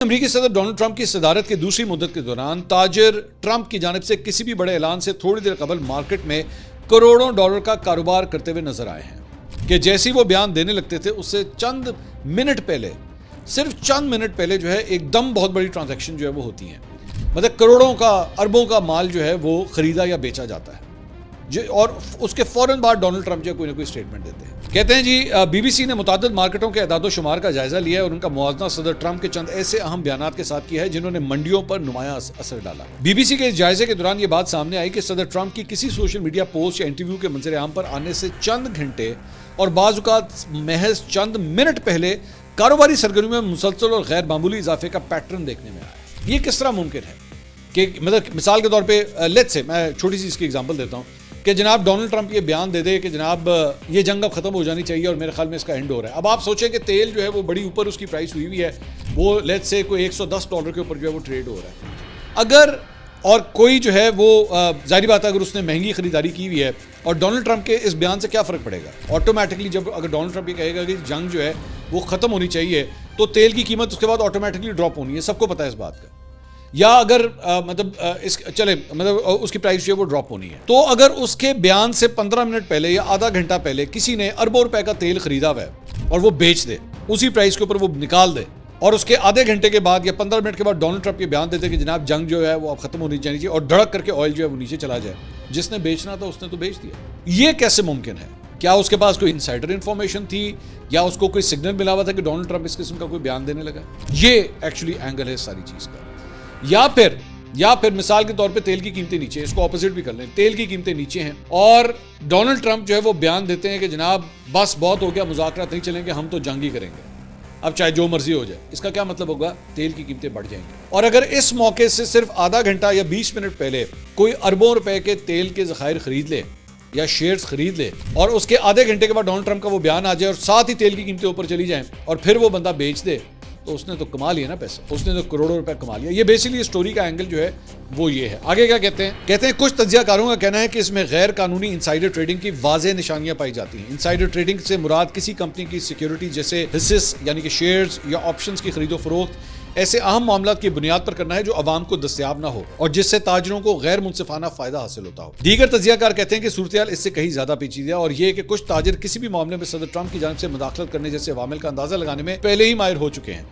अमेरिकी सदर Donald Trump की सदारत की दूसरी मुद्दत के दौरान ताजर ट्रंप की जानिब से किसी भी बड़े ऐलान से थोड़ी देर कबल मार्केट में करोड़ों डॉलर का कारोबार करते हुए नजर आए हैं कि जैसे ही वो बयान देने लगते थे उससे चंद मिनट पहले, सिर्फ चंद मिनट पहले जो है एकदम बहुत बड़ी ट्रांजैक्शन जो है वो होती है। मतलब करोड़ों का, अरबों का माल जो है वो खरीदा या बेचा जाता है और उसके फौरन बाद डोनाल्ड ट्रंप जो कोई ना कोई स्टेटमेंट देते हैं। कहते हैं जी, बीबीसी ने मुतादिद मार्केटों के अदाद शुमार का जायजा लिया है और उनका मुआवजा सदर ट्रंप के चंद ऐसे अहम बयानात के साथ किया है जिन्होंने मंडियों पर नुमाया असर डाला। बीबीसी के इस जायजे के दौरान ये बात सामने आई कि सदर ट्रंप की किसी सोशल मीडिया पोस्ट या इंटरव्यू के मंजर आम पर आने से चंद घंटे और बाज़-औक़ात महज चंद मिनट पहले कारोबारी सरगर्मियों में मुसलसल और गैर मामूली इजाफे का पैटर्न देखने में आया। ये किस तरह मुमकिन है कि मतलब मिसाल के तौर पे लेट्स से मैं छोटी सी इसकी एग्जांपल देता हूँ कि जनाब डोनाल्ड ट्रंप ये बयान दे दे कि जनाब ये जंग अब खत्म हो जानी चाहिए और मेरे ख्याल में इसका एंड हो रहा है। अब आप सोचें कि तेल जो है वो बड़ी ऊपर उसकी प्राइस हुई है, वो लेट्स से कोई $110 के ऊपर जो है वो ट्रेड हो रहा है। अगर और कोई जो है वो जाहिर बात है अगर उसने महंगी खरीदारी की हुई है और डोनाल्ड ट्रंप के इस बयान से क्या फ़र्क पड़ेगा? ऑटोमेटिकली जब अगर डोनाल्ड ट्रंप ये कहेगा कि जंग जो है वो ख़त्म होनी चाहिए तो तेल की कीमत उसके बाद ऑटोमेटिकली ड्रॉप होनी है, सबको पता है इस बात का। या अगर उसकी प्राइस जो है वो ड्रॉप होनी है, तो अगर उसके बयान से 15 मिनट पहले या आधा घंटा पहले किसी ने अरबों रुपए का तेल खरीदा हुआ है और वो बेच दे, उसी प्राइस के ऊपर वो निकाल दे और उसके आधे घंटे के बाद या 15 मिनट के बाद डोनाल्ड ट्रंप ये बयान देते कि जनाब जंग जो है वो अब खत्म होनी चाहिए और धड़क करके ऑयल जो है वो नीचे चला जाए, जिसने बेचना था उसने तो बेच दिया। ये कैसे मुमकिन है? क्या उसके पास कोई इनसाइडर इंफॉर्मेशन थी या उसको कोई सिग्नल मिला हुआ था कि डोनाल्ड ट्रंप इस किस्म का कोई बयान देने लगा? ये एक्चुअली एंगल है सारी चीज का। या फिर मिसाल के तौर पे तेल की कीमतें नीचे, इसको ऑपोजिट भी कर लें, तेल की कीमतें नीचे हैं और डोनाल्ड ट्रंप जो है वो बयान देते हैं कि जनाब बस बहुत हो गया, मुज़ाकरात नहीं चलेंगे, हम तो जंग ही करेंगे, अब चाहे जो मर्जी हो जाए। इसका क्या मतलब होगा? तेल की कीमतें बढ़ जाएंगी। और अगर इस मौके से सिर्फ आधा घंटा या 20 मिनट पहले कोई अरबों रुपए के तेल के ज़खायर खरीद ले या शेयर्स खरीद ले और उसके आधे घंटे के बाद डोनाल्ड ट्रंप का वो बयान आ जाए और साथ ही तेल की कीमतें ऊपर चली जाएं और फिर वो बंदा बेच दे, तो उसने तो कमा लिया ना पैसा, उसने तो करोड़ों रुपए कमा लिया। ये बेसिकली स्टोरी का एंगल जो है वो ये है। आगे क्या कहते हैं कुछ तज्जियाकारों का कहना है कि इसमें गैर कानूनी इंसाइडर ट्रेडिंग की वाज़ेह निशानियां पाई जाती हैं। इंसाइडर ट्रेडिंग से मुराद किसी कंपनी की सिक्योरिटी जैसे हिस्सेस यानी कि शेयर्स या ऑप्शंस की खरीदो फरोख्त ऐसे अहम मामलात की बुनियाद पर करना है जो अवाम को दस्तयाब ना हो और जिससे ताजरों को गैर मुनसिफाना फायदा हासिल होता हो। दीगर तज्जियाकार कहते हैं कि सूरत इससे कहीं ज्यादा पेचीदा और ये कि कुछ ताजिर किसी भी मामले में सदर ट्रंप की जानिब से मुदाखलत करने जैसे अवामिल का अंदाजा लगाने में पहले ही माहिर हो चुके हैं।